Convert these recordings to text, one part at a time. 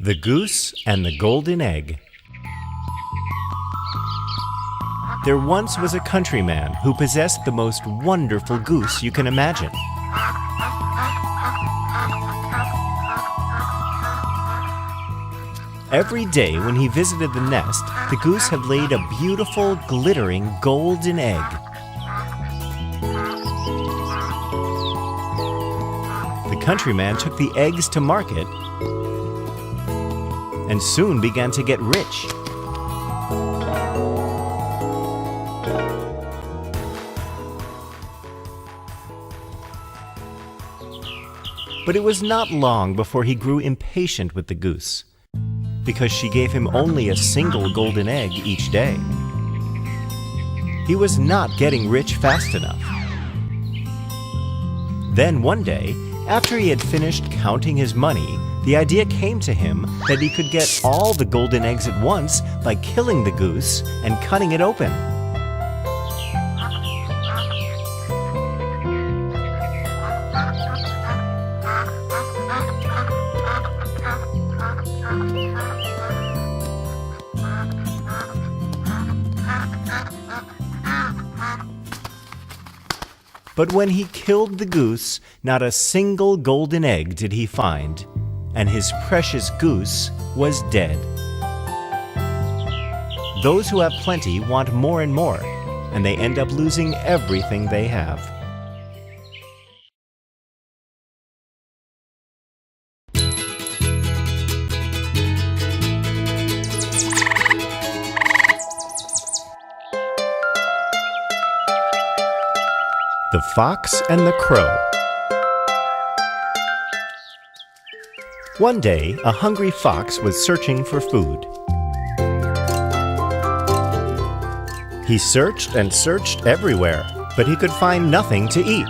The Goose and the Golden Egg. There once was a countryman who possessed the most wonderful goose you can imagine. Every day when he visited the nest, the goose had laid a beautiful, glittering golden egg. The countryman took the eggs to market and soon began to get rich. But it was not long before he grew impatient with the goose, because she gave him only a single golden egg each day. He was not getting rich fast enough. Then one day, after he had finished counting his money, the idea came to him that he could get all the golden eggs at once by killing the goose and cutting it open. But when he killed the goose, not a single golden egg did he find, and his precious goose was dead. Those who have plenty want more and more, and they end up losing everything they have. The Fox and the Crow. One day, a hungry fox was searching for food. He searched and searched everywhere, but he could find nothing to eat.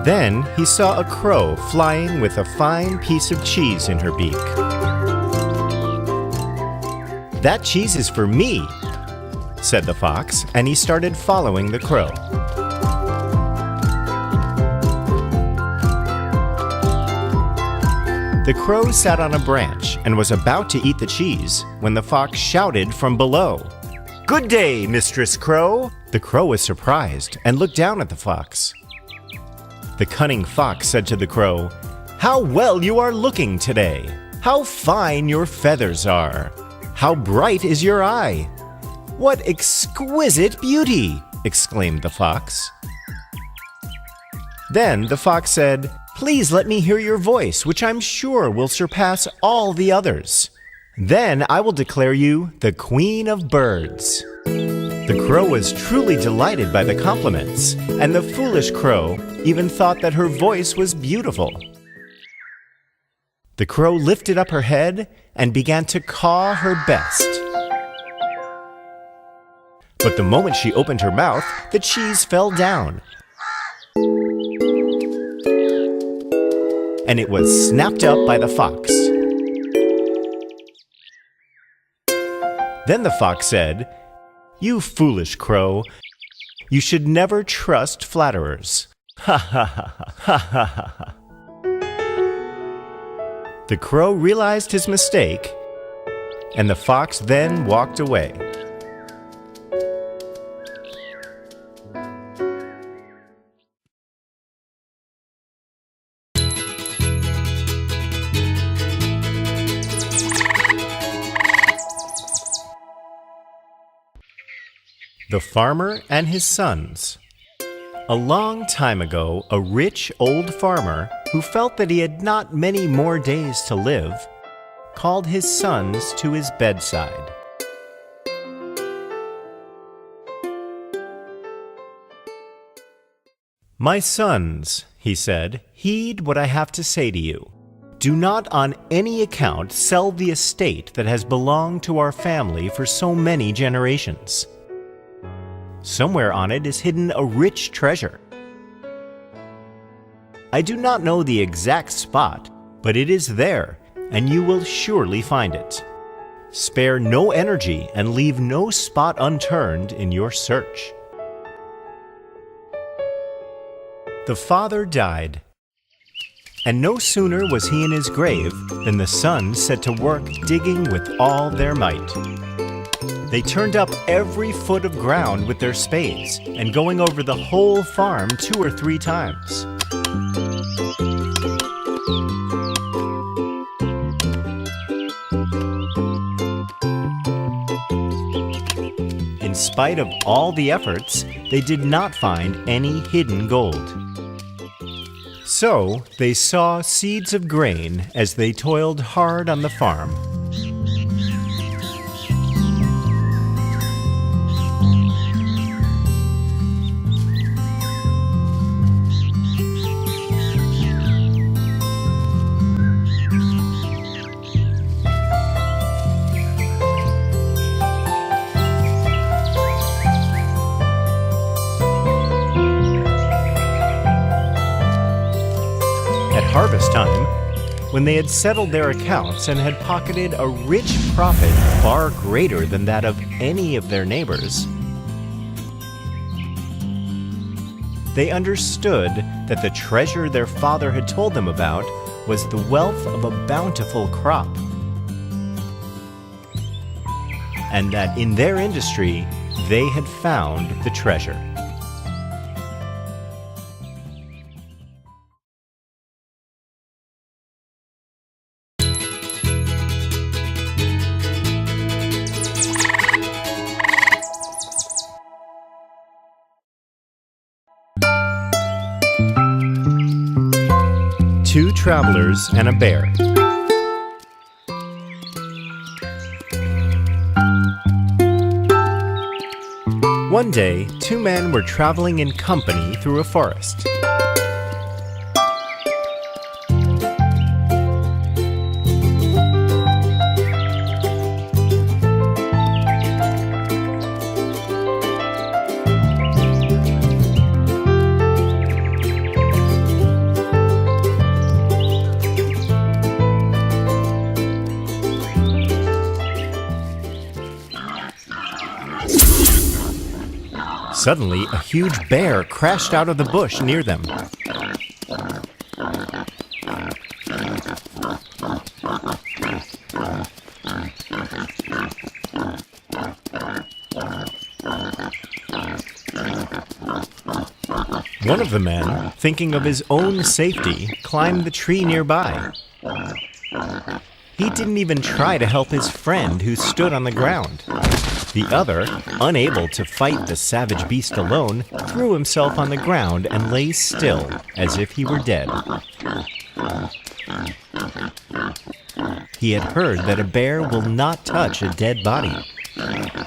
Then he saw a crow flying with a fine piece of cheese in her beak. "That cheese is for me," said the fox, and he started following the crow. The crow sat on a branch and was about to eat the cheese when the fox shouted from below, "Good day, Mistress Crow!" The crow was surprised and looked down at the fox. The cunning fox said to the crow, "How well you are looking today! How fine your feathers are! How bright is your eye! What exquisite beauty!" exclaimed the fox. Then the fox said, "Please let me hear your voice, which I'm sure will surpass all the others. Then I will declare you the Queen of Birds." The crow was truly delighted by the compliments, and the foolish crow even thought that her voice was beautiful. The crow lifted up her head and began to caw her best. But the moment she opened her mouth, the cheese fell down, and it was snapped up by the fox. Then the fox said, "You foolish crow, you should never trust flatterers." Ha ha ha ha ha ha ha. The crow realized his mistake, and the fox then walked away. The Farmer and His Sons. A long time ago, a rich old farmer, who felt that he had not many more days to live, called his sons to his bedside. "My sons," he said, "heed what I have to say to you. Do not on any account sell the estate that has belonged to our family for so many generations. Somewhere on it is hidden a rich treasure. I do not know the exact spot, but it is there, and you will surely find it. Spare no energy and leave no spot unturned in your search." The father died, And no sooner was he in his grave than the son set to work digging with all their might. They turned up every foot of ground with their spades, and going over the whole farm 2 or 3 times. In spite of all the efforts, they did not find any hidden gold. So they saw seeds of grain as they toiled hard on the farm. At harvest time, when they had settled their accounts and had pocketed a rich profit far greater than that of any of their neighbors, they understood that the treasure their father had told them about was the wealth of a bountiful crop, and that in their industry they had found the treasure. Two travelers and a bear. One day, 2 men were traveling in company through a forest. Suddenly, a huge bear crashed out of the bush near them. One of the men, thinking of his own safety, climbed the tree nearby. He didn't even try to help his friend who stood on the ground. The other, unable to fight the savage beast alone, threw himself on the ground and lay still, as if he were dead. He had heard that a bear will not touch a dead body.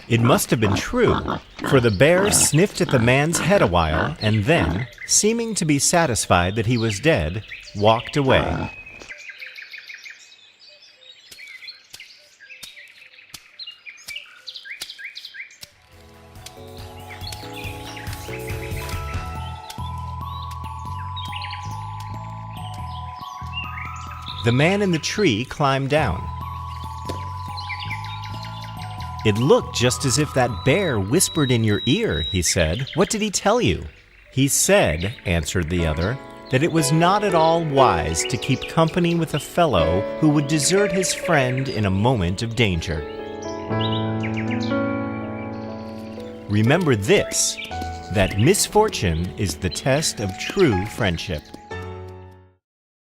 It must have been true, for the bear sniffed at the man's head a while and then, seeming to be satisfied that he was dead, walked away. The man in the tree climbed down. "It looked just as if that bear whispered in your ear," he said. "What did he tell you?" "He said," answered the other, "that it was not at all wise to keep company with a fellow who would desert his friend in a moment of danger. Remember this, that misfortune is the test of true friendship."